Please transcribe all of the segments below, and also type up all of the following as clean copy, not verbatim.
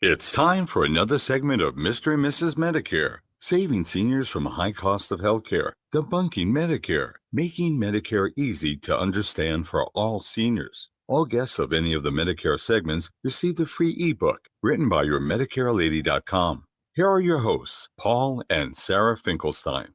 It's time for another segment of Mr. and Mrs. Medicare, saving seniors from a high cost of healthcare, debunking Medicare, making Medicare easy to understand for all seniors. All guests of any of the Medicare segments receive a free ebook written by your MedicareLady.com. Here are your hosts, Paul and Sarah Finkelstein.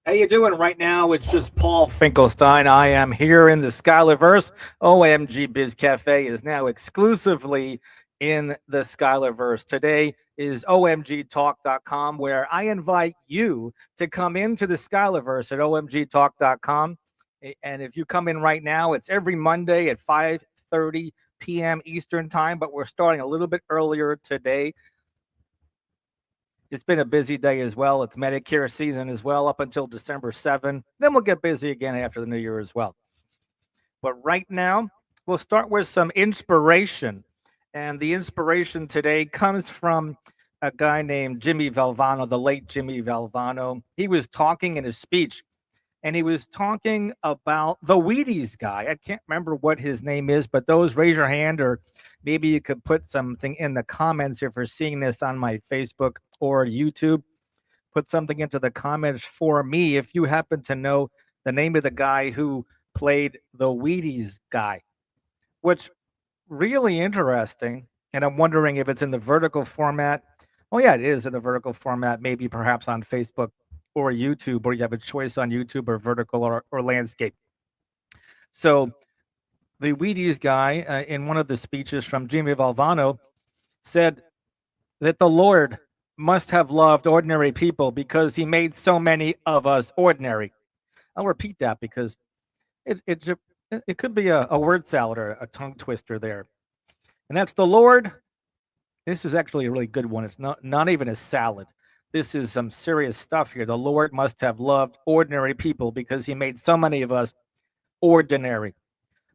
How you doing right now? It's just Paul Finkelstein. I am here in the SKYLERVERESE. OMG Biz Cafe is now exclusively in the SKYLERVERESE. Today is omgtalk.com, where I invite you to come into the SKYLERVERESE at omgtalk.com. And if you come in right now, it's every Monday at 5:30 p.m. Eastern time, but we're starting a little bit earlier today. It's been a busy day as well. It's Medicare season as well up until December 7. Then we'll get busy again after the new year as well. But right now, we'll start with some inspiration. And the inspiration today comes from a guy named Jimmy Valvano, the late Jimmy Valvano. He was talking in his speech, and he was talking about the Wheaties guy. I can't remember what his name is, but those, raise your hand, or maybe you could put something in the comments if you're seeing this on my Facebook or YouTube. Put something into the comments for me if you happen to know the name of the guy who played the Wheaties guy, which really interesting. And I'm wondering if it's in the vertical format. Oh yeah, it is in the vertical format, maybe perhaps on Facebook or YouTube, or you have a choice on YouTube or vertical or landscape. So the Wheaties guy, in one of the speeches from Jimmy Valvano, said that the Lord must have loved ordinary people because he made so many of us ordinary. I'll repeat that because it could be a word salad or a tongue twister there. And that's the Lord. This is actually a really good one. It's not even a salad. This is some serious stuff here. The Lord must have loved ordinary people because he made so many of us ordinary.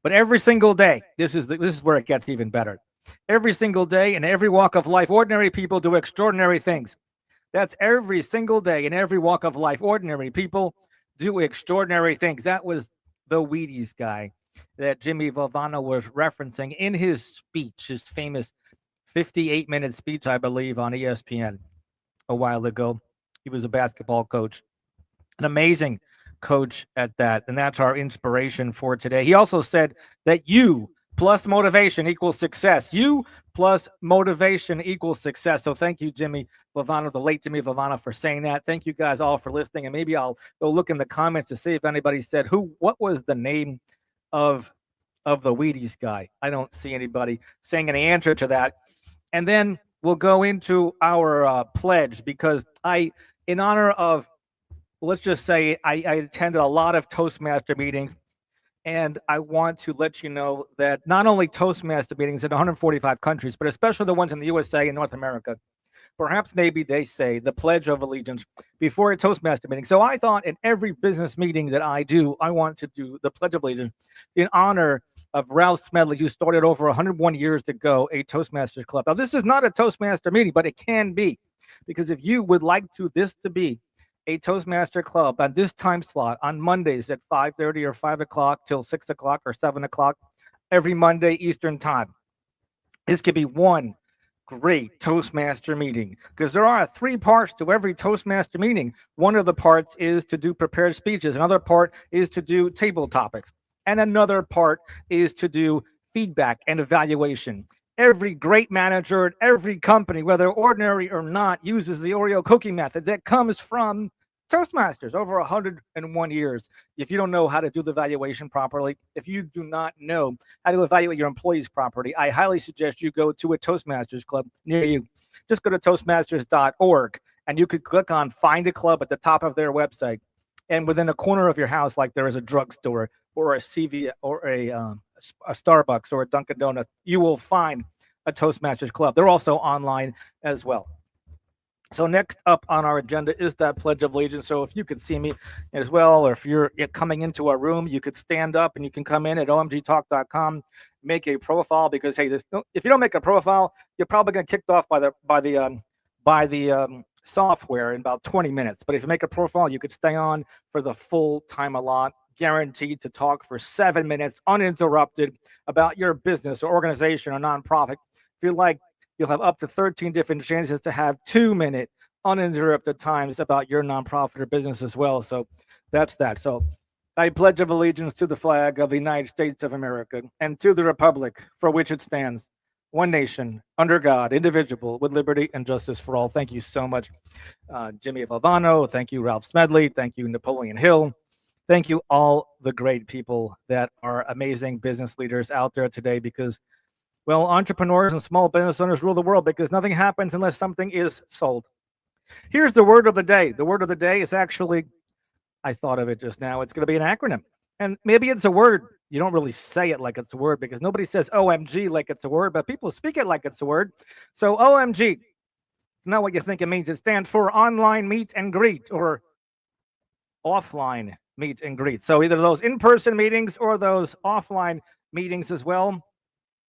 But every single day, this is where it gets even better. Every single day in every walk of life, ordinary people do extraordinary things. That's every single day in every walk of life. Ordinary people do extraordinary things. That was the Wheaties guy that Jimmy Valvano was referencing in his speech, his famous 58-minute speech, I believe, on ESPN a while ago. He was a basketball coach, an amazing coach at that. And that's our inspiration for today. He also said that you plus motivation equals success. You plus motivation equals success. So thank you, Jimmy Valvano, the late Jimmy Valvano, for saying that. Thank you guys all for listening. And maybe I'll go look in the comments to see if anybody said what was the name of the Wheaties guy. I don't see anybody saying any answer to that. And then we'll go into our pledge, because in honor of, let's just say, I attended a lot of Toastmaster meetings, and I want to let you know that not only Toastmaster meetings in 145 countries, but especially the ones in the USA and North America, perhaps maybe they say the Pledge of Allegiance before a Toastmaster meeting. So I thought in every business meeting that I do, I want to do the Pledge of Allegiance in honor of Ralph Smedley, who started over 101 years ago a Toastmasters Club. Now, this is not a Toastmaster meeting, but it can be, because if you would like this to be a Toastmaster Club on this time slot on Mondays at 5:30 or 5 o'clock till 6 o'clock or 7 o'clock every Monday Eastern time, this could be one great Toastmaster meeting, because there are 3 parts to every Toastmaster meeting. One of the parts is to do prepared speeches. Another part is to do table topics. And another part is to do feedback and evaluation. Every great manager at every company, whether ordinary or not, uses the Oreo cookie method that comes from Toastmasters over 101 years. If you don't know how to do the evaluation properly, if you do not know how to evaluate your employees properly, I highly suggest you go to a Toastmasters club near you. Just go to toastmasters.org, and you could click on Find a Club at the top of their website. And within a corner of your house, like there is a drugstore or a CV or a Starbucks or a Dunkin' Donuts, you will find a Toastmasters Club. They're also online as well. So next up on our agenda is that Pledge of Allegiance. So if you could see me as well, or if you're coming into our room, you could stand up and you can come in at omgtalk.com, make a profile, because hey, if you don't make a profile, you're probably going to get kicked off by the software in about 20 minutes. But if you make a profile, you could stay on for the full time allot, guaranteed to talk for 7 minutes uninterrupted about your business or organization or nonprofit. If you like you'll have up to 13 different chances to have 2-minute uninterrupted times about your nonprofit or business as well. So that's that. So I pledge of allegiance to the flag of the United States of America and to the republic for which it stands, one nation, under God, indivisible, with liberty and justice for all. Thank you so much, Jimmy Valvano. Thank you, Ralph Smedley. Thank you, Napoleon Hill. Thank you, all the great people that are amazing business leaders out there today, because, well, entrepreneurs and small business owners rule the world, because nothing happens unless something is sold. Here's the word of the day. The word of the day is actually, I thought of it just now, it's going to be an acronym. And maybe it's a word. You don't really say it like it's a word, because nobody says OMG like it's a word, but people speak it like it's a word. So OMG, it's not what you think it means. It stands for online meet and greet, or offline meet and greet. So either those in-person meetings or those offline meetings as well.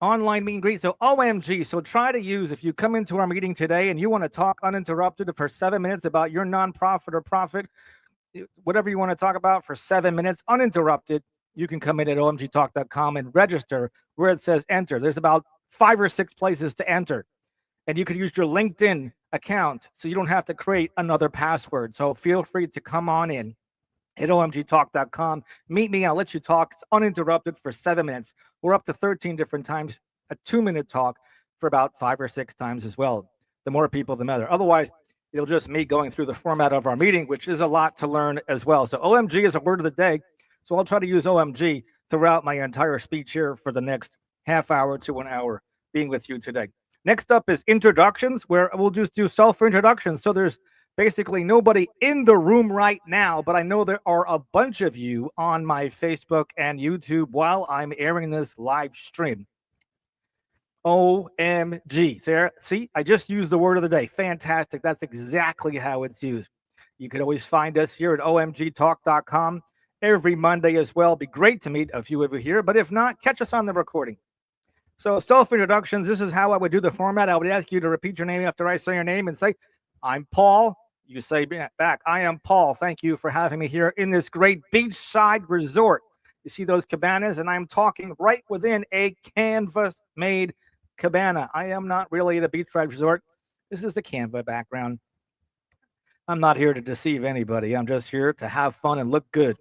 Online meet and greet. So OMG. So try to use, if you come into our meeting today and you want to talk uninterrupted for 7 minutes about your nonprofit or profit, whatever you want to talk about for 7 minutes uninterrupted, you can come in at omgtalk.com and register where it says enter. There's about 5 or 6 places to enter. And you could use your LinkedIn account so you don't have to create another password. So feel free to come on in at omgtalk.com. Meet me. I'll let you talk. It's uninterrupted for 7 minutes. We're up to 13 different times, a 2-minute talk for about 5 or 6 times as well. The more people, the better. Otherwise, it'll just me going through the format of our meeting, which is a lot to learn as well. So OMG is a word of the day. So I'll try to use OMG throughout my entire speech here for the next half hour to an hour being with you today. Next up is introductions, where we'll just do self-introductions. So there's basically nobody in the room right now, but I know there are a bunch of you on my Facebook and YouTube while I'm airing this live stream. OMG. Sarah, see, I just used the word of the day. Fantastic. That's exactly how it's used. You can always find us here at omgtalk.com every Monday as well. Be great to meet a few of you here, but if not, catch us on the recording. So self-introductions, this is how I would do the format. I would ask you to repeat your name after I say your name and say, I'm Paul. You say back, I am Paul. Thank you for having me here in this great beachside resort. You see those cabanas, and I'm talking right within a canvas-made cabana. I am not really at a beachside resort. This is the Canva background. I'm not here to deceive anybody. I'm just here to have fun and look good.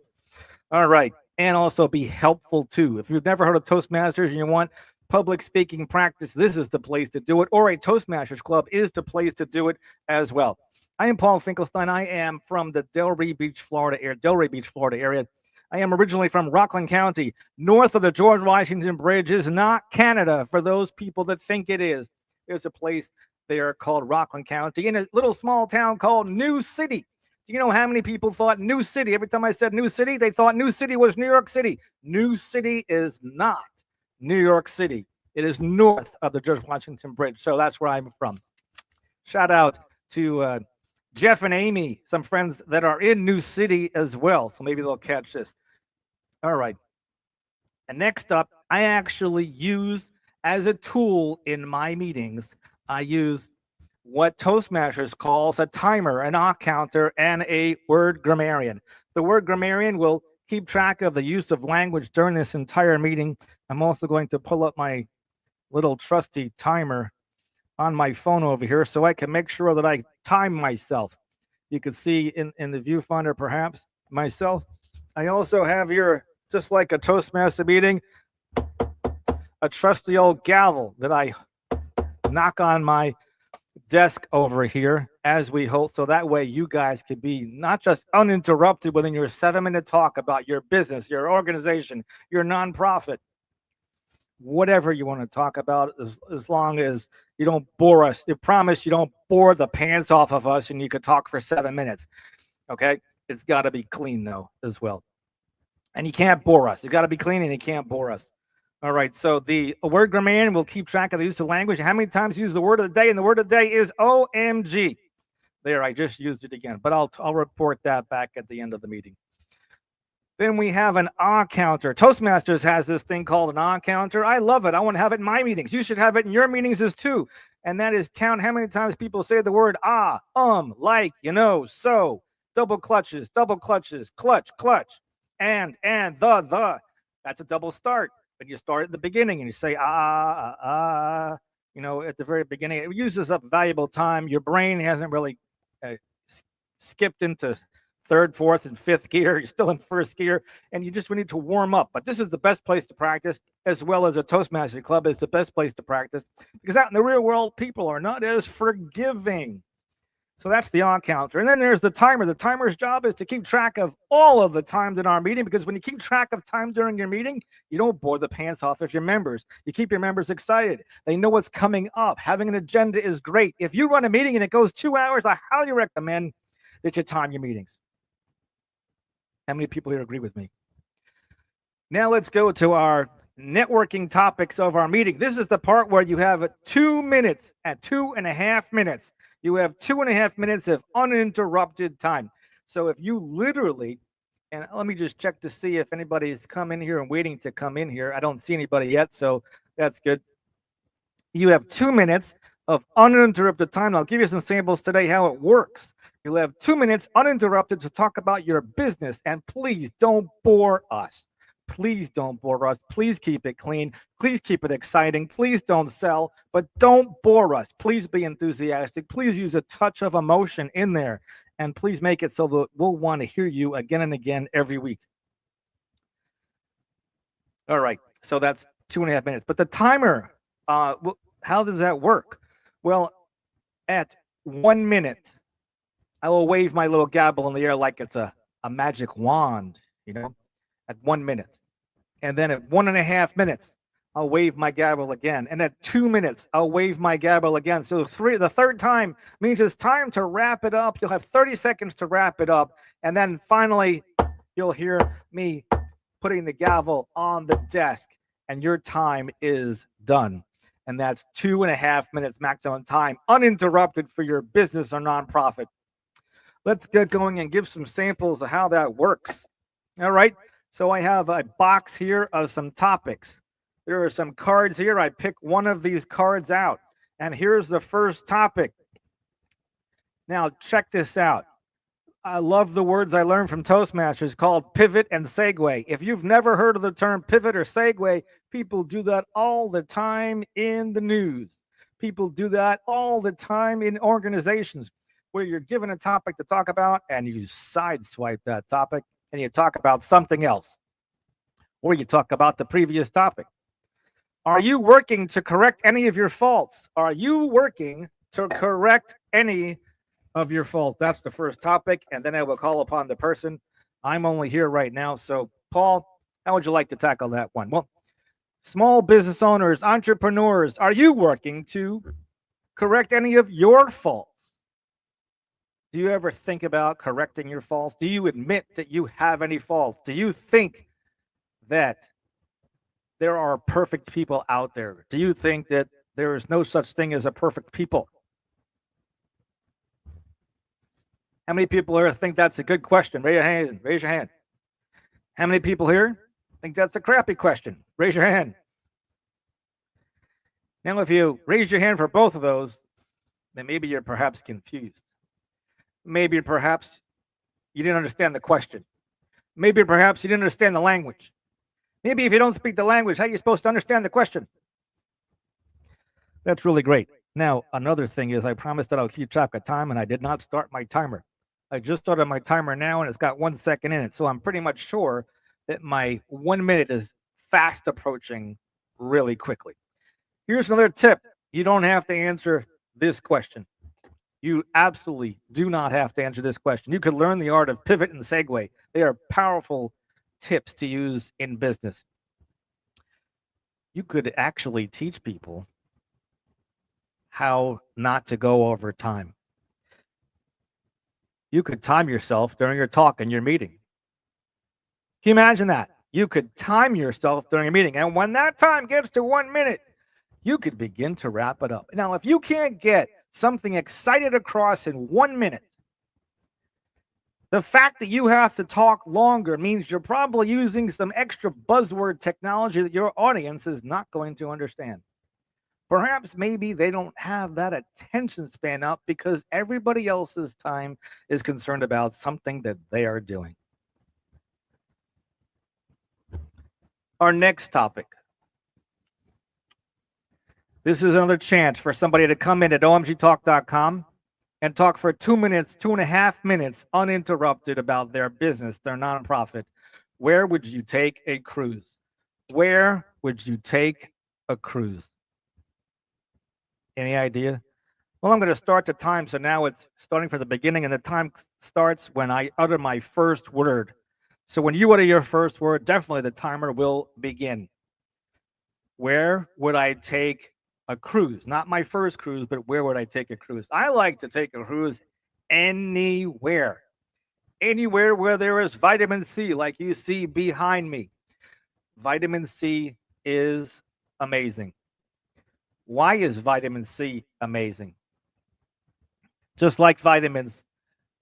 All right. And also be helpful too. If you've never heard of Toastmasters and you want public speaking practice, this is the place to do it. Or a Toastmasters club is the place to do it as well. I am Paul Finkelstein. I am from the Delray Beach, Florida area. I am originally from Rockland County. North of the George Washington Bridge is not Canada, for those people that think it is. There's a place there called Rockland County in a little small town called New City. Do you know how many people thought New City? Every time I said New City, they thought New City was New York City. New City is not New York City. It is north of the George Washington Bridge. So that's where I'm from. Shout out to Jeff and Amy, some friends that are in New City as well. So maybe they'll catch this. All right. And next up, I actually use as a tool in my meetings, I use what Toastmasters calls a timer, an odd counter, and a word grammarian. The word grammarian will keep track of the use of language during this entire meeting. I'm also going to pull up my little trusty timer on my phone over here so I can make sure that I time myself. You can see in the viewfinder, perhaps, myself. I also have here, just like a Toastmaster meeting, a trusty old gavel that I knock on my desk over here as we hold, so that way you guys can be not just uninterrupted within your 7-minute talk about your business, your organization, your nonprofit, whatever you want to talk about, as long as you don't bore us. You promise you don't bore the pants off of us and you could talk for 7 minutes. Okay? It's got to be clean, though, as well. And you can't bore us. It's got to be clean and you can't bore us. All right, so the word grammarian will keep track of the use of language. How many times you use the word of the day? And the word of the day is OMG. There, I just used it again, but I'll report that back at the end of the meeting. Then we have an ah counter. Toastmasters has this thing called an ah counter. I love it. I want to have it in my meetings. You should have it in your meetings as too. And that is count how many times people say the word like, you know, so, double clutches, clutch, and the. That's a double start. But you start at the beginning and you say, at the very beginning. It uses up valuable time. Your brain hasn't really uh, skipped into third, fourth, and fifth gear. You're still in first gear, and you just need to warm up. But this is the best place to practice, as well as a Toastmaster Club is the best place to practice, because out in the real world, people are not as forgiving. So that's the on counter. And then there's the timer. The timer's job is to keep track of all of the times in our meeting, because when you keep track of time during your meeting, you don't bore the pants off of your members. You keep your members excited. They know what's coming up. Having an agenda is great. If you run a meeting and it goes 2 hours, I highly recommend that you time your meetings. How many people here agree with me? Now let's go to our networking topics of our meeting. This is the part where you have 2 minutes. At 2.5 minutes, you have 2.5 minutes of uninterrupted time. So if you literally, and let me just check to see if anybody's come in here and waiting to come in here. I don't see anybody yet, so that's good. You have 2 minutes of uninterrupted time. I'll give you some samples today how it works. You'll have 2 minutes uninterrupted to talk about your business, and please don't bore us. Please don't bore us. Please keep it clean. Please keep it exciting. Please don't sell, but don't bore us. Please be enthusiastic. Please use a touch of emotion in there, and please make it so that we'll want to hear you again and again every week. All right, so that's 2.5 minutes. But the timer, how does that work? Well, at 1 minute, I will wave my little gavel in the air like it's a magic wand, at 1 minute. And then at 1.5 minutes, I'll wave my gavel again. And at 2 minutes, I'll wave my gavel again. So the third time means it's time to wrap it up. You'll have 30 seconds to wrap it up. And then finally, you'll hear me putting the gavel on the desk, and your time is done. And that's 2.5 minutes maximum time, uninterrupted, for your business or nonprofit. Let's get going and give some samples of how that works. All right. So I have a box here of some topics. There are some cards here. I pick one of these cards out. And here's the first topic. Now, check this out. I love the words I learned from Toastmasters called pivot and segue. If you've never heard of the term pivot or segue, people do that all the time in the news. People do that all the time in organizations, where you're given a topic to talk about and you sideswipe that topic and you talk about something else, or you talk about the previous topic. Are you working to correct any of your faults? Are you working to correct any of your faults? That's the first topic, and then I will call upon the person. I'm only here right now. So, Paul, how would you like to tackle that one? Well, small business owners, entrepreneurs, are you working to correct any of your faults? Do you ever think about correcting your faults? Do you admit that you have any faults? Do you think that there are perfect people out there? Do you think that there is no such thing as a perfect people? How many people here think that's a good question? Raise your hand. Raise your hand. How many people here think that's a crappy question? Raise your hand. Now, if you raise your hand for both of those, then maybe you're perhaps confused. Maybe perhaps you didn't understand the question. Maybe perhaps you didn't understand the language. Maybe if you don't speak the language, how are you supposed to understand the question? That's really great. Now, another thing is I promised that I'll keep track of time, and I did not start my timer. I just started my timer now, and it's got 1 second in it. So I'm pretty much sure that my 1 minute is fast approaching really quickly. Here's another tip. You don't have to answer this question. You absolutely do not have to answer this question. You could learn the art of pivot and segue. They are powerful tips to use in business. You could actually teach people how not to go over time. You could time yourself during your talk in your meeting. Can you imagine that? You could time yourself during a meeting, and when that time gets to 1 minute, you could begin to wrap it up. Now, if you can't get something excited across in 1 minute, the fact that you have to talk longer means you're probably using some extra buzzword technology that your audience is not going to understand. Perhaps maybe they don't have that attention span up because everybody else's time is concerned about something that they are doing. Our next topic. This is another chance for somebody to come in at omgtalk.com and talk for 2 minutes, 2.5 minutes, uninterrupted about their business, their nonprofit. Where would you take a cruise? Where would you take a cruise? Any idea? Well, I'm going to start the time. So now it's starting from the beginning, and the time starts when I utter my first word. So when you utter your first word, definitely the timer will begin. Where would I take a cruise? Not my first cruise, but where would I take a cruise? I like to take a cruise anywhere. Anywhere where there is vitamin C, like you see behind me. Vitamin C is amazing. Why is vitamin C amazing? Just like vitamins,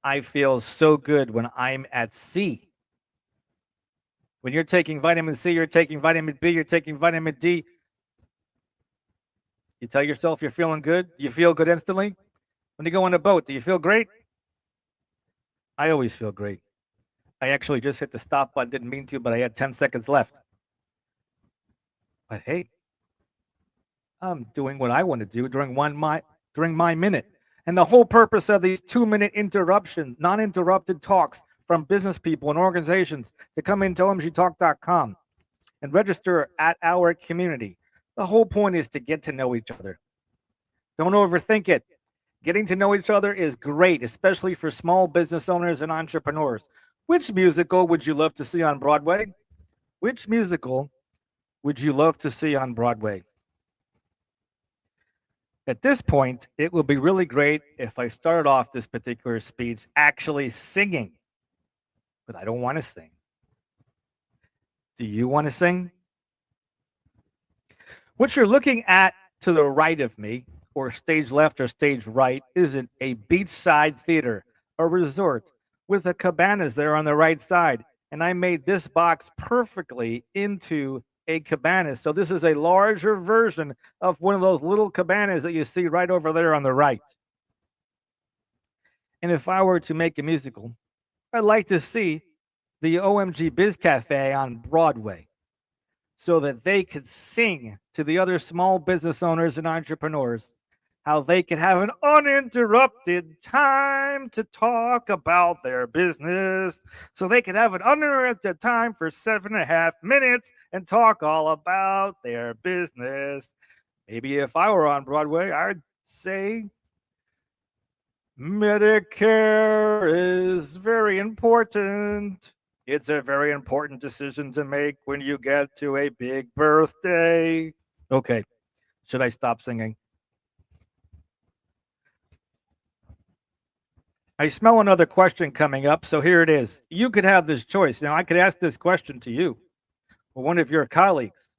I feel so good when I'm at sea. When you're taking vitamin C, you're taking vitamin B, you're taking vitamin D. You tell yourself you're feeling good. You feel good instantly. When you go on a boat, do you feel great? I always feel great. I actually just hit the stop button. Didn't mean to, but I had 10 seconds left. But hey, I'm doing what I want to do during my minute. And the whole purpose of these 2-minute interruption, non-interrupted talks from business people and organizations to come into omgtalk.com and register at our community. The whole point is to get to know each other. Don't overthink it. Getting to know each other is great, especially for small business owners and entrepreneurs. Which musical would you love to see on Broadway? Which musical would you love to see on Broadway? At this point, it will be really great if I started off this particular speech actually singing, but I don't want to sing. Do you want to sing? What you're looking at to the right of me, or stage left or stage right, isn't a beachside theater, a resort with the cabanas there on the right side. And I made this box perfectly into a cabana. So this is a larger version of one of those little cabanas that you see right over there on the right. And if I were to make a musical, I'd like to see the OMG Biz Cafe on Broadway so that they could sing to the other small business owners and entrepreneurs how they could have an uninterrupted time to talk about their business, so they could have an uninterrupted time for 7.5 minutes and talk all about their business. Maybe if I were on Broadway, I'd say Medicare is very important. It's a very important decision to make when you get to a big birthday. Okay, should I stop singing? I smell another question coming up, so here it is. You could have this choice. Now, I could ask this question to you or one of your colleagues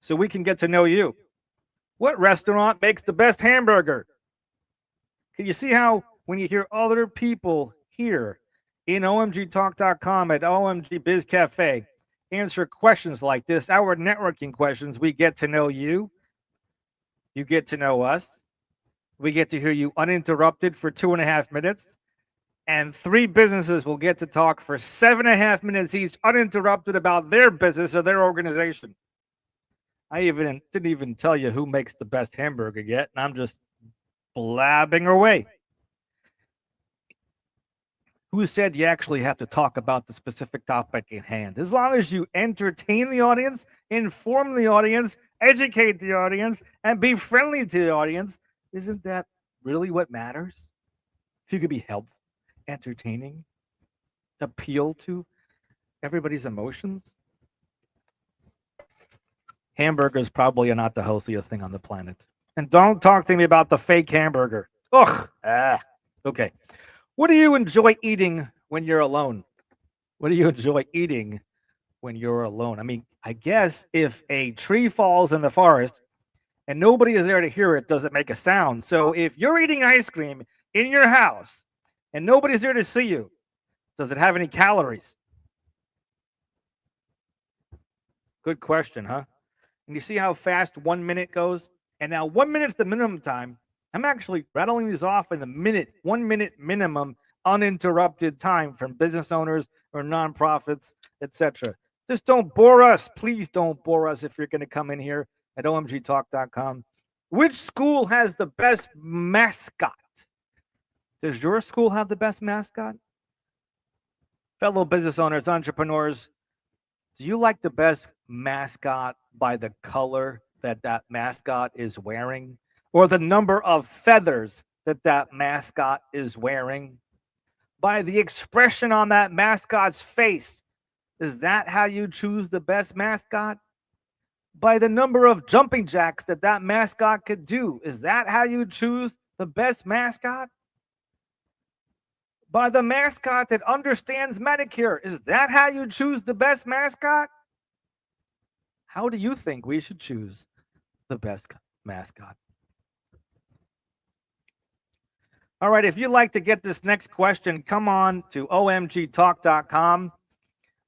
so we can get to know you. What restaurant makes the best hamburger? Can you see how when you hear other people here in omgtalk.com at OMG Biz Cafe answer questions like this, our networking questions, we get to know you. You get to know us. We get to hear you uninterrupted for 2.5 minutes. And 3 businesses will get to talk for 7.5 minutes each, uninterrupted, about their business or their organization. I didn't even tell you who makes the best hamburger yet, and I'm just blabbing away. Who said you actually have to talk about the specific topic at hand? As long as you entertain the audience, inform the audience, educate the audience, and be friendly to the audience, isn't that really what matters? If you could be helpful, entertaining, appeal to everybody's emotions. Hamburgers probably are not the healthiest thing on the planet. And don't talk to me about the fake hamburger. Ugh. Okay. What do you enjoy eating when you're alone? What do you enjoy eating when you're alone? I mean, I guess if a tree falls in the forest and nobody is there to hear it, does it make a sound? So if you're eating ice cream in your house and nobody's there to see you, does it have any calories? Good question, huh? And you see how fast 1 minute goes? And now 1 minute's the minimum time. I'm actually rattling these off in the minute, 1 minute minimum uninterrupted time from business owners or nonprofits, etc. Just don't bore us. Please don't bore us if you're going to come in here at omgtalk.com Which school has the best mascot? Does your school have the best mascot? Fellow business owners, entrepreneurs, do you like the best mascot by the color that that mascot is wearing, or the number of feathers that that mascot is wearing? By the expression on that mascot's face? Is that how you choose the best mascot? By the number of jumping jacks that that mascot could do? Is that how you choose the best mascot? By the mascot that understands Medicare? Is that how you choose the best mascot? How do you think we should choose the best mascot? All right, if you'd like to get this next question, come on to omgtalk.com.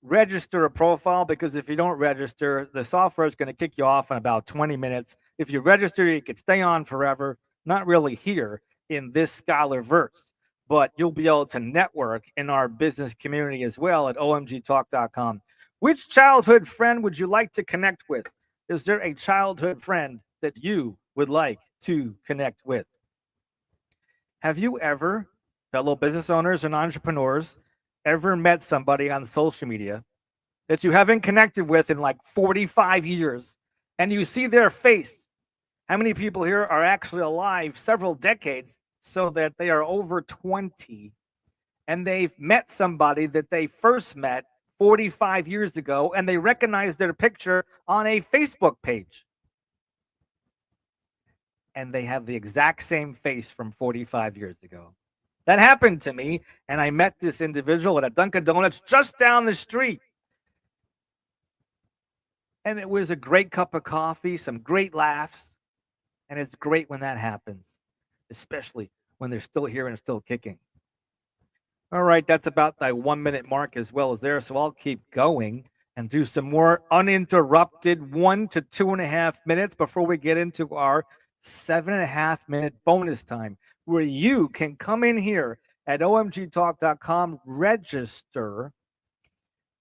Register a profile, because if you don't register, the software is going to kick you off in about 20 minutes. If you register, you could stay on forever, not really here in this Skylerverse, but you'll be able to network in our business community as well at omgtalk.com. Which childhood friend would you like to connect with? Is there a childhood friend that you would like to connect with? Have you ever, fellow business owners and entrepreneurs, ever met somebody on social media that you haven't connected with in like 45 years, and you see their face? How many people here are actually alive several decades so that they are over 20, and they've met somebody that they first met 45 years ago, and they recognize their picture on a Facebook page, and they have the exact same face from 45 years ago? That happened to me, and I met this individual at a Dunkin' Donuts just down the street. And it was a great cup of coffee, some great laughs, and it's great when that happens, especially when they're still here and still kicking. All right, that's about the 1 minute mark as well as there, so I'll keep going and do some more uninterrupted 1 to 2.5 minutes before we get into our 7.5 minute bonus time, where you can come in here at omgtalk.com, register,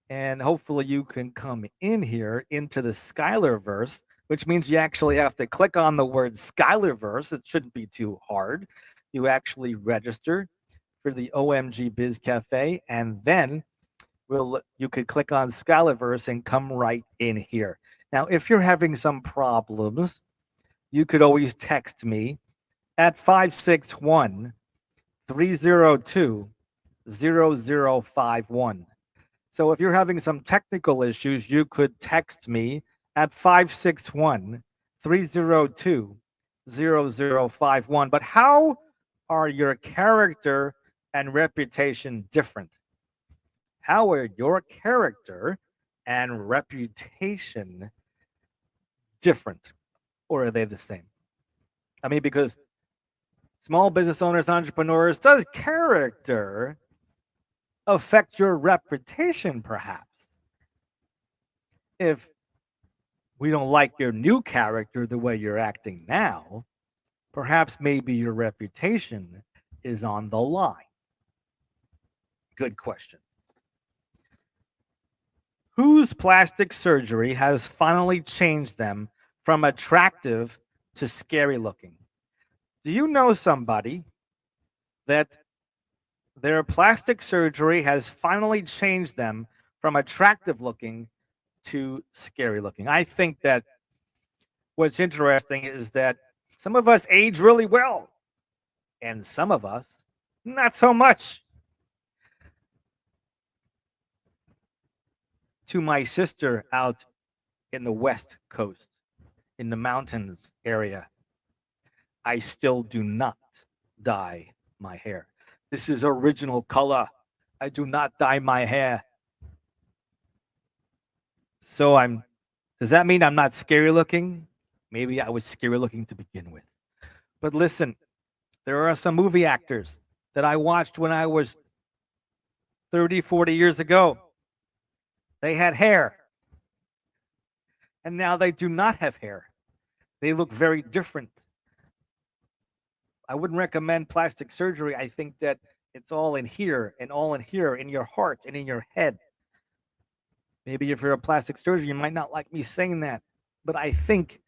and hopefully you can come in here into the Skylerverse, which means you actually have to click on the word Skylerverse. It shouldn't be too hard. You actually register for the OMG Biz Cafe, and then you could click on Skylerverse and come right in here. Now, if you're having some problems, you could always text me at 561-302-0051. So if you're having some technical issues, you could text me at 561-302-0051. But how are your character and reputation different? How are your character and reputation different? Or are they the same? I mean, because small business owners, entrepreneurs, does character affect your reputation, perhaps? If we don't like your new character the way you're acting now, perhaps maybe your reputation is on the line. Good question. Whose plastic surgery has finally changed them from attractive to scary looking? Do you know somebody that their plastic surgery has finally changed them from attractive looking to scary looking? I think that what's interesting is that some of us age really well, and some of us not so much. To my sister out in the West Coast, in the mountains area, I still do not dye my hair. This is original color. I do not dye my hair. So does that mean I'm not scary looking? Maybe I was scary looking to begin with. But listen, there are some movie actors that I watched when I was 30, 40 years ago. They had hair. And now they do not have hair. They look very different. I wouldn't recommend plastic surgery. I think that it's all in here and all in here, in your heart and in your head. Maybe if you're a plastic surgeon, you might not like me saying that. But I think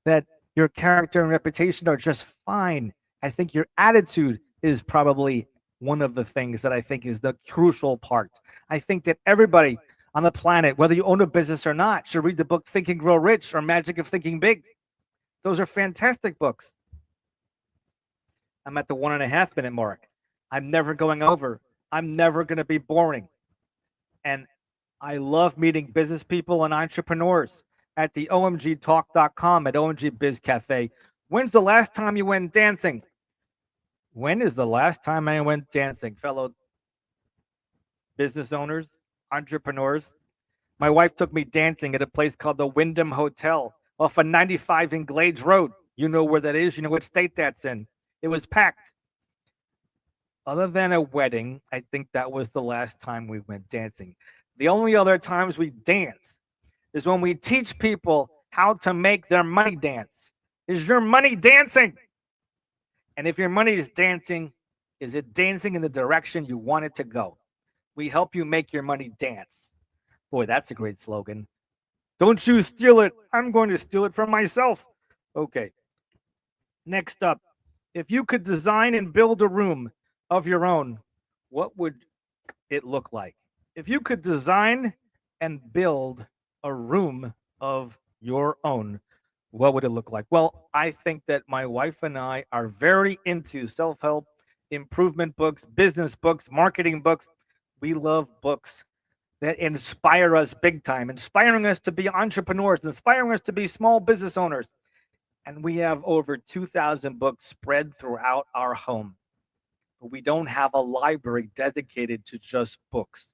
that Your character and reputation are just fine. I think your attitude is probably one of the things that I think is the crucial part. I think that everybody on the planet, whether you own a business or not, should read the book Think and Grow Rich or Magic of Thinking Big. Those are fantastic books. I'm at the 1.5 minute mark. I'm never going over. I'm never going to be boring. And I love meeting business people and entrepreneurs at the omgtalk.com at OMG Biz Cafe. When's the last time you went dancing? When is the last time I went dancing, fellow business owners, entrepreneurs? My wife took me dancing at a place called the Wyndham Hotel off of 95 in Glades Road. You know where that is. You know what state that's in. It was packed. Other than a wedding, I think that was the last time we went dancing. The only other times we dance is when we teach people how to make their money dance. Is your money dancing? And if your money is dancing, is it dancing in the direction you want it to go? We help you make your money dance. Boy, that's a great slogan. Don't you steal it. I'm going to steal it from myself. Okay. Next up, if you could design and build a room of your own, what would it look like? If you could design and build a room of your own, what would it look like? Well, I think that my wife and I are very into self-help, improvement books, business books, marketing books. We love books that inspire us big time, inspiring us to be entrepreneurs, inspiring us to be small business owners. And we have over 2,000 books spread throughout our home. But we don't have a library dedicated to just books.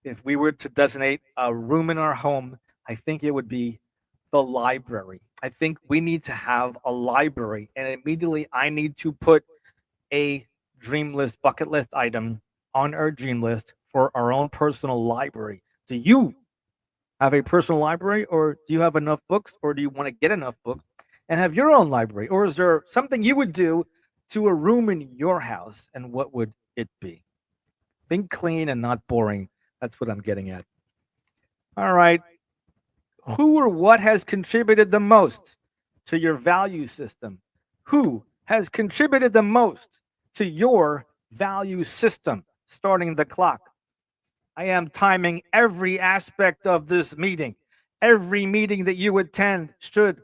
If we were to designate a room in our home, I think it would be the library. I think we need to have a library, and immediately I need to put a dream list, bucket list item on our dream list for our own personal library. Do you have a personal library, or do you have enough books, or do you want to get enough books and have your own library? Or is there something you would do to a room in your house, and what would it be? Think clean and not boring. That's what I'm getting at. All right. Who or what has contributed the most to your value system? Who has contributed the most to your value system? Starting the clock. I am timing every aspect of this meeting. Every meeting that you attend should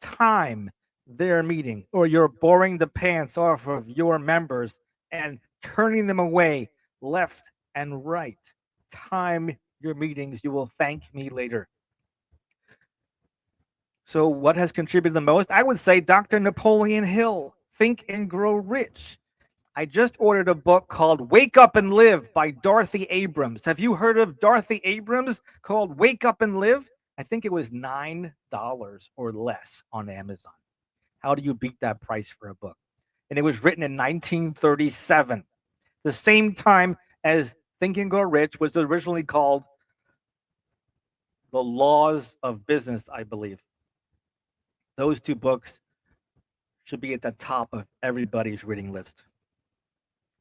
time their meeting, or you're boring the pants off of your members and turning them away left and right. Time your meetings. You will thank me later. So what has contributed the most? I would say Dr. Napoleon Hill, Think and Grow Rich. I just ordered a book called Wake Up and Live by Dorothy Abrams. Have you heard of Dorothy Abrams, called Wake Up and Live? I think it was $9 or less on Amazon. How do you beat that price for a book? And it was written in 1937, the same time as Think and Grow Rich was originally called The Laws of Business, I believe. Those two books should be at the top of everybody's reading list.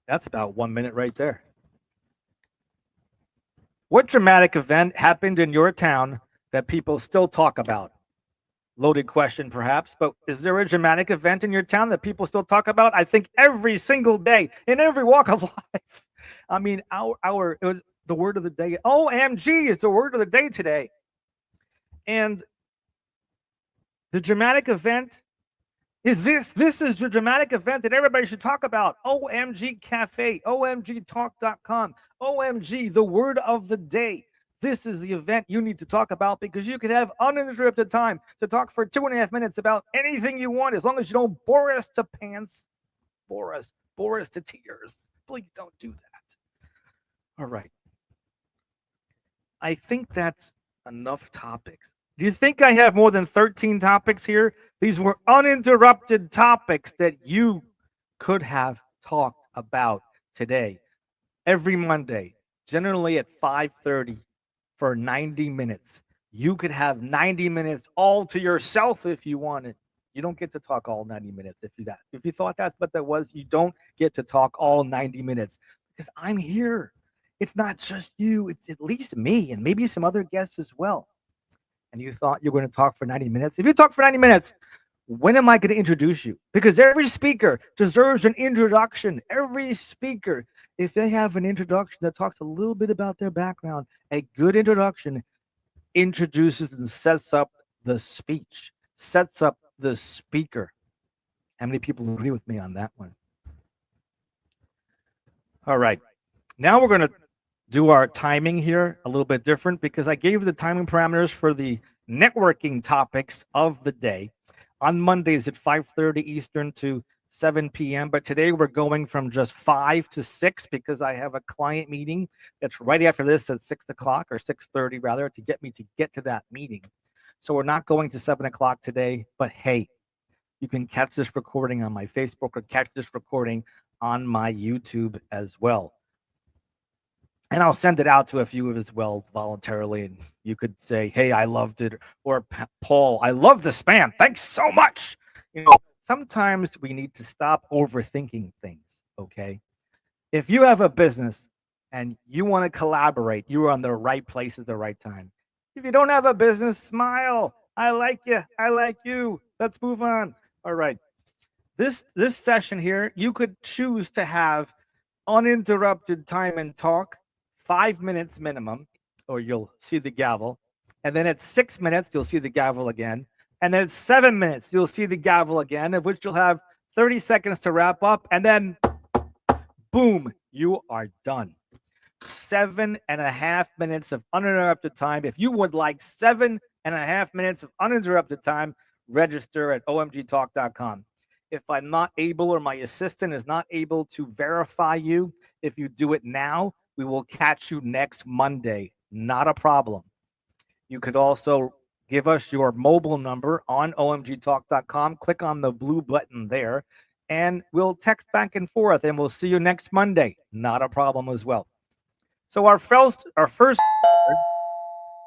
That's about 1 minute right there. What dramatic event happened in your town that people still talk about? Loaded question, perhaps, but is there a dramatic event in your town that people still talk about? I think every single day, in every walk of life. I mean, it was the word of the day. OMG is the word of the day today. And the dramatic event is this. This is the dramatic event that everybody should talk about. OMG Cafe, omgtalk.com, OMG, the word of the day. This is the event you need to talk about, because you could have uninterrupted time to talk for 2.5 minutes about anything you want, as long as you don't bore us to pants, bore us to tears. Please don't do that. All right. I think that's enough topics. Do you think I have more than 13 topics here? These were uninterrupted topics that you could have talked about today. Every Monday, generally at 5:30 for 90 minutes. You could have 90 minutes all to yourself if you wanted. You don't get to talk all 90 minutes if you thought that's what that was. You don't get to talk all 90 minutes, because I'm here. It's not just you. It's at least me and maybe some other guests as well. And you thought you were going to talk for 90 minutes. If you talk for 90 minutes, When am I going to introduce you? Because every speaker deserves an introduction. Every speaker, if they have an introduction that talks a little bit about their background, a good introduction introduces and sets up the speech, sets up the speaker. How many people agree with me on that one? All right. Now we're going to do our timing here a little bit different because I gave the timing parameters for the networking topics of the day on Mondays at 5:30 Eastern to 7 p.m. But today we're going from just 5 to 6 because I have a client meeting that's right after this at 6 o'clock or 6:30 rather to get to that meeting. So we're not going to 7 o'clock today, but hey, you can catch this recording on my Facebook or catch this recording on my YouTube as well. And I'll send it out to a few as well voluntarily. And you could say, hey, I loved it. Or Paul, I love the spam. Thanks so much. Sometimes we need to stop overthinking things. Okay. If you have a business and you want to collaborate, you're on the right place at the right time. If you don't have a business, smile. I like you. I like you. Let's move on. All right. This session here, you could choose to have uninterrupted time and talk, 5 minutes minimum, or you'll see the gavel. And then at 6 minutes, you'll see the gavel again. And then at 7 minutes, you'll see the gavel again, of which you'll have 30 seconds to wrap up. And then, boom, you are done. 7.5 minutes of uninterrupted time. If you would like 7.5 minutes of uninterrupted time, register at omgtalk.com. If I'm not able or my assistant is not able to verify you, if you do it now, we will catch you next Monday. Not a problem. You could also give us your mobile number on omgtalk.com. Click on the blue button there, and we'll text back and forth, and we'll see you next Monday. Not a problem as well. So our first,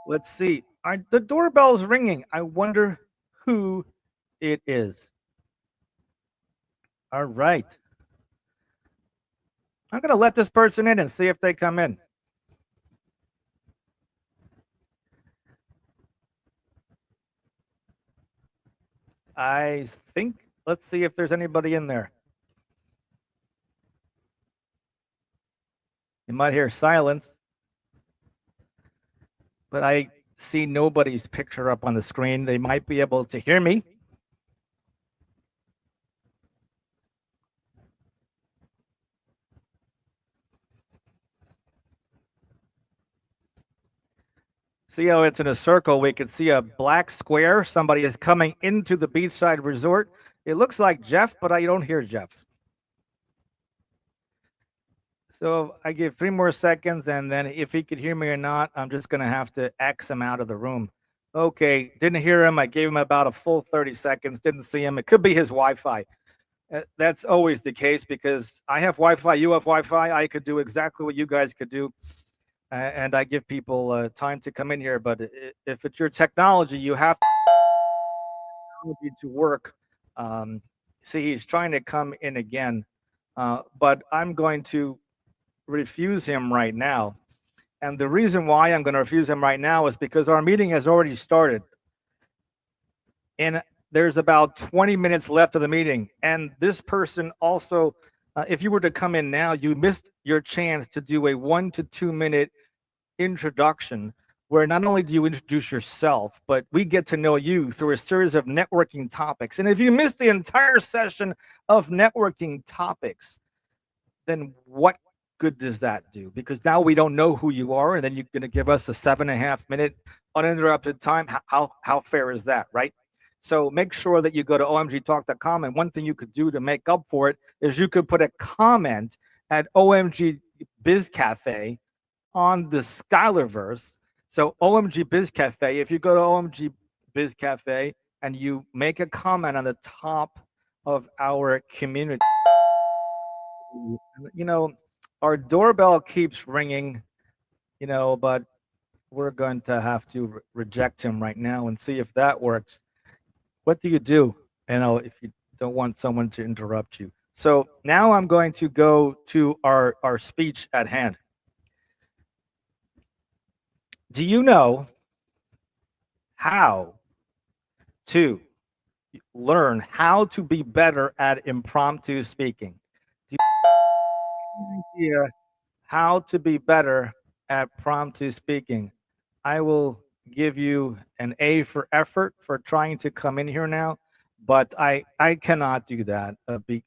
let's see. The doorbell's ringing. I wonder who it is. All right. I'm going to let this person in and see if they come in. I think, let's see if there's anybody in there. You might hear silence, but I see nobody's picture up on the screen. They might be able to hear me. See how it's in a circle? We can see a black square. Somebody is coming into the beachside resort. It looks like Jeff, but I don't hear Jeff. So I give 3 more seconds, and then if he could hear me or not, I'm just going to have to X him out of the room. Okay, didn't hear him. I gave him about a full 30 seconds. Didn't see him. It could be his Wi-Fi. That's always the case because I have Wi-Fi, you have Wi-Fi. I could do exactly what you guys could do. And I give people time to come in here. But if it's your technology, you have to work. See, he's trying to come in again. But I'm going to refuse him right now. And the reason why I'm going to refuse him right now is because our meeting has already started. And there's about 20 minutes left of the meeting. And this person also, if you were to come in now, you missed your chance to do a 1 to 2 minute introduction where not only do you introduce yourself, but we get to know you through a series of networking topics. And if you missed the entire session of networking topics, then what good does that do? Because now we don't know who you are, and then you're going to give us a 7.5 minute uninterrupted time. How fair is that, right? So make sure that you go to omgtalk.com, and one thing you could do to make up for it is you could put a comment at OMG Biz Cafe on the SKYLERVERESE. So OMG Biz Cafe, if you go to OMG Biz Cafe and you make a comment on the top of our community, our doorbell keeps ringing, but we're going to have to reject him right now and see if that works. What do you do, if you don't want someone to interrupt you? So now I'm going to go to our speech at hand. Do you know how to learn how to be better at impromptu speaking. Do you have any idea how to be better at impromptu speaking? I will give you an A for effort for trying to come in here now, but I cannot do that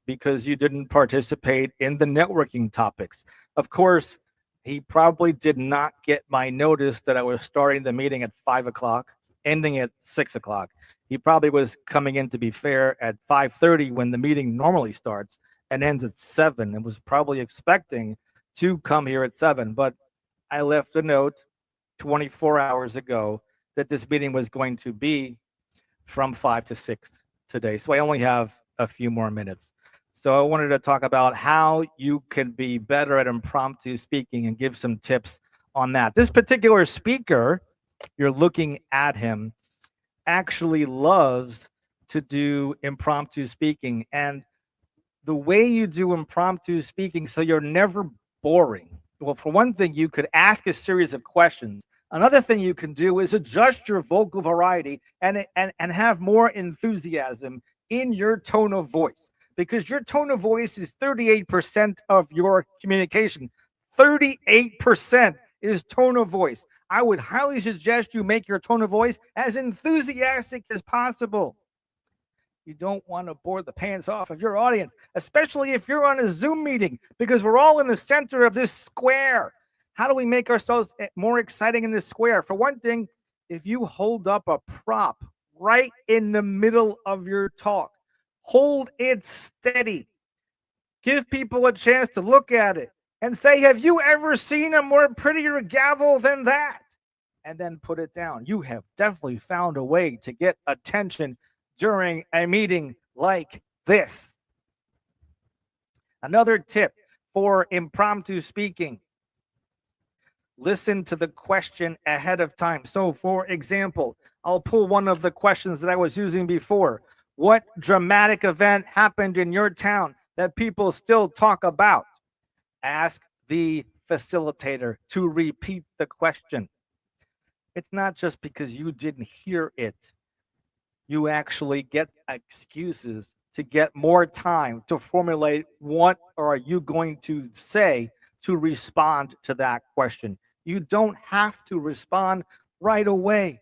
because you didn't participate in the networking topics. Of course, he probably did not get my notice that I was starting the meeting at 5 o'clock, ending at 6 o'clock. He probably was coming in, to be fair, at 5:30 when the meeting normally starts and ends at 7, and was probably expecting to come here at 7. But I left a note 24 hours ago that this meeting was going to be from 5 to 6 today. So I only have a few more minutes. So I wanted to talk about how you can be better at impromptu speaking and give some tips on that. This particular speaker, you're looking at him, actually loves to do impromptu speaking. And the way you do impromptu speaking, so you're never boring. Well, for one thing, you could ask a series of questions. Another thing you can do is adjust your vocal variety and have more enthusiasm in your tone of voice, because your tone of voice is 38% of your communication. 38% is tone of voice. I would highly suggest you make your tone of voice as enthusiastic as possible. You don't want to bore the pants off of your audience, especially if you're on a Zoom meeting, because we're all in the center of this square. How do we make ourselves more exciting in this square? For one thing, if you hold up a prop right in the middle of your talk, hold it steady. Give people a chance to look at it and say, have you ever seen a more prettier gavel than that? And then put it down. You have definitely found a way to get attention during a meeting like this. Another tip for impromptu speaking: listen to the question ahead of time. So, for example, I'll pull one of the questions that I was using before. What dramatic event happened in your town that people still talk about? Ask the facilitator to repeat the question. It's not just because you didn't hear it. You actually get excuses to get more time to formulate what are you going to say to respond to that question. You don't have to respond right away.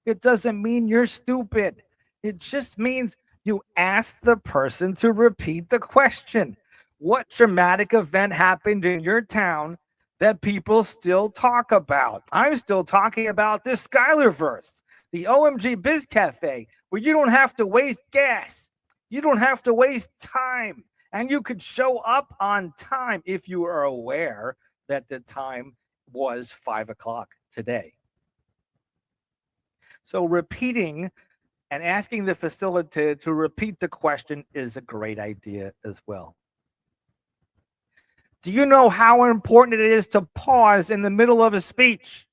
It doesn't mean you're stupid. It just means you ask the person to repeat the question. What dramatic event happened in your town that people still talk about? I'm still talking about this SKYLERVERESE, the OMG Biz Cafe, where you don't have to waste gas. You don't have to waste time. And you could show up on time if you are aware that the time was 5 o'clock today. So repeating and asking the facilitator to repeat the question is a great idea as well. Do you know how important it is to pause in the middle of a speech?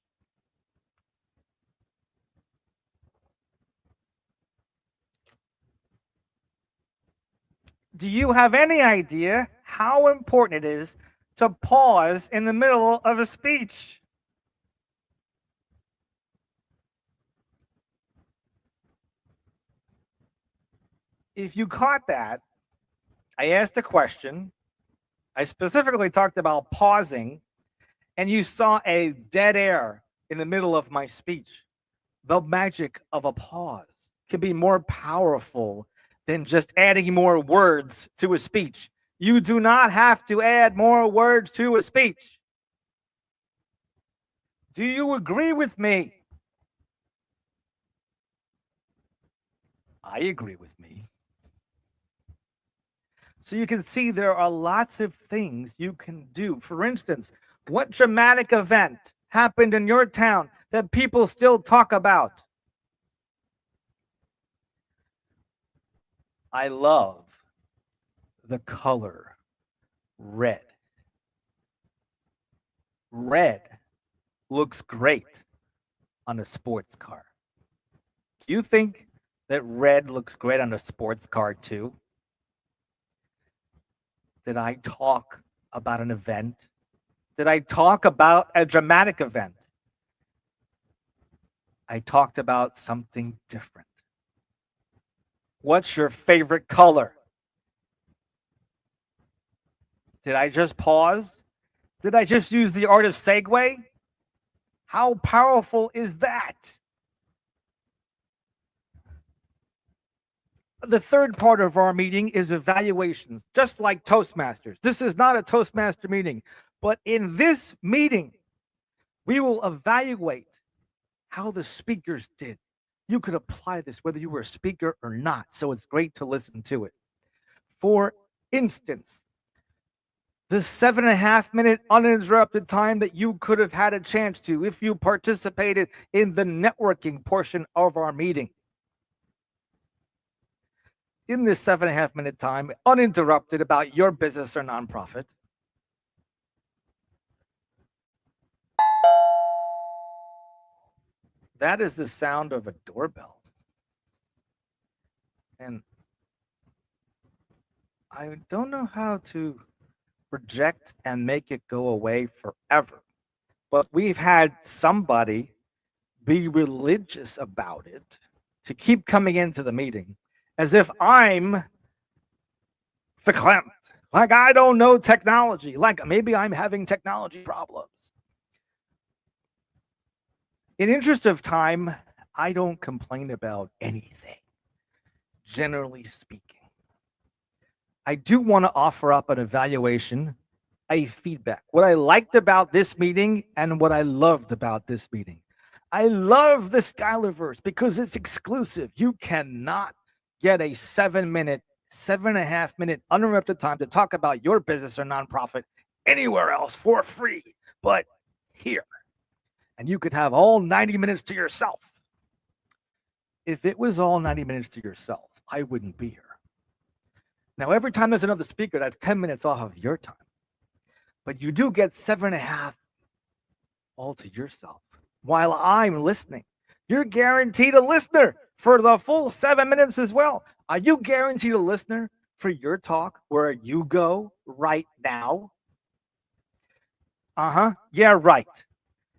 Do you have any idea how important it is to pause in the middle of a speech? If you caught that, I asked a question. I specifically talked about pausing, and you saw a dead air in the middle of my speech. The magic of a pause can be more powerful than just adding more words to a speech. You do not have to add more words to a speech. Do you agree with me? I agree with me. So you can see there are lots of things you can do. For instance, what dramatic event happened in your town that people still talk about? I love the color red. Red looks great on a sports car. Do you think that red looks great on a sports car too? Did I talk about an event? Did I talk about a dramatic event? I talked about something different. What's your favorite color? Did I just pause? Did I just use the art of segue? How powerful is that? The third part of our meeting is evaluations, just like Toastmasters. This is not a Toastmaster meeting, but in this meeting, we will evaluate how the speakers did. You could apply this whether you were a speaker or not, so it's great to listen to it. For instance, the 7.5-minute uninterrupted time that you could have had a chance to if you participated in the networking portion of our meeting. In this 7.5-minute time, uninterrupted about your business or nonprofit, that is the sound of a doorbell. And I don't know how to project and make it go away forever, but we've had somebody be religious about it to keep coming into the meeting as if I'm verklempt, like I don't know technology, like maybe I'm having technology problems. In interest of time, I don't complain about anything, generally speaking. I do want to offer up an evaluation, a feedback. What I liked about this meeting and what I loved about this meeting. I love the SKYLERVERESE because it's exclusive. You cannot get a 7.5-minute uninterrupted time to talk about your business or nonprofit anywhere else for free, but here. And you could have all 90 minutes to yourself. If it was all 90 minutes to yourself, I wouldn't be here. Now, every time there's another speaker, that's 10 minutes off of your time. But you do get 7.5 all to yourself while I'm listening. You're guaranteed a listener for the full 7 minutes as well. Are you guaranteed a listener for your talk where you go right now? Yeah, right.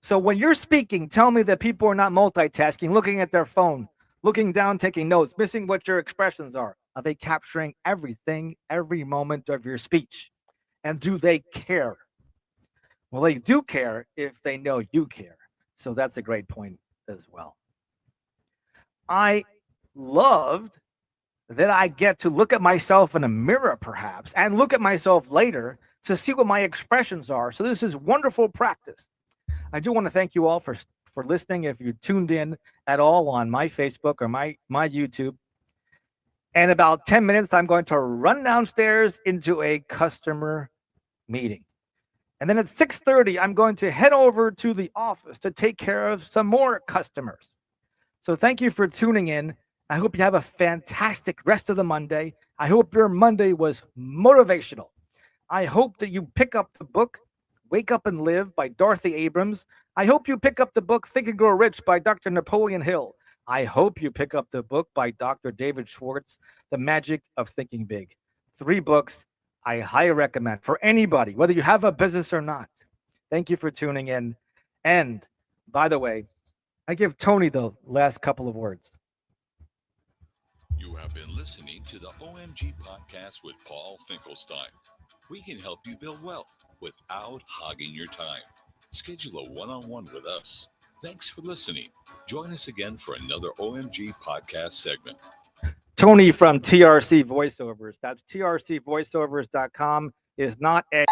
So when you're speaking, tell me that people are not multitasking, looking at their phone, looking down, taking notes, missing what your expressions are. Are they capturing everything, every moment of your speech? And do they care? Well, they do care if they know you care. So that's a great point as well. I loved that I get to look at myself in a mirror, perhaps, and look at myself later to see what my expressions are. So this is wonderful practice. I do want to thank you all for listening. If you tuned in at all on my Facebook or my YouTube. In about 10 minutes, I'm going to run downstairs into a customer meeting. And then at 6:30, I'm going to head over to the office to take care of some more customers. So thank you for tuning in. I hope you have a fantastic rest of the Monday. I hope your Monday was motivational. I hope that you pick up the book, Wake Up and Live by Dorothy Abrams. I hope you pick up the book, Think and Grow Rich by Dr. Napoleon Hill. I hope you pick up the book by Dr. David Schwartz, The Magic of Thinking Big. 3 books I highly recommend for anybody, whether you have a business or not. Thank you for tuning in. And by the way, I give Tony the last couple of words. You have been listening to the OMG podcast with Paul Finkelstein. We can help you build wealth without hogging your time. Schedule a one-on-one with us. Thanks for listening. Join us again for another OMG podcast segment. Tony from TRC Voiceovers. That's trcvoiceovers.com. Is not a.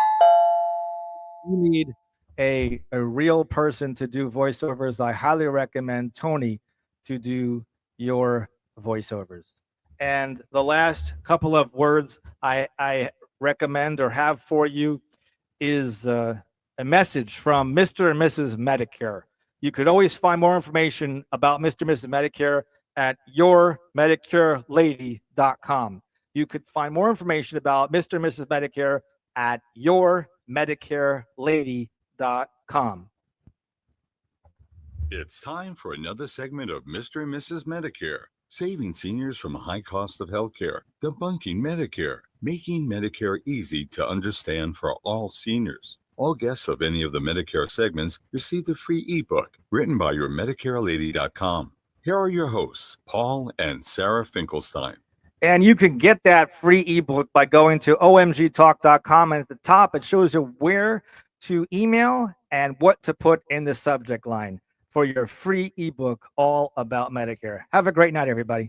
You need a real person to do voiceovers. I highly recommend Tony to do your voiceovers. And the last couple of words I recommend or have for you is a message from Mr. and Mrs. Medicare. You could always find more information about Mr. and Mrs. Medicare at yourmedicarelady.com. You could find more information about Mr. and Mrs. Medicare at yourmedicarelady.com. It's time for another segment of Mr. and Mrs. Medicare, saving seniors from a high cost of healthcare, debunking Medicare, making Medicare easy to understand for all seniors. All guests of any of the Medicare segments receive the free ebook written by yourmedicarelady.com. Here are your hosts, Paul and Sarah Finkelstein. And you can get that free ebook by going to omgtalk.com. And at the top, it shows you where to email and what to put in the subject line for your free ebook all about Medicare. Have a great night, everybody.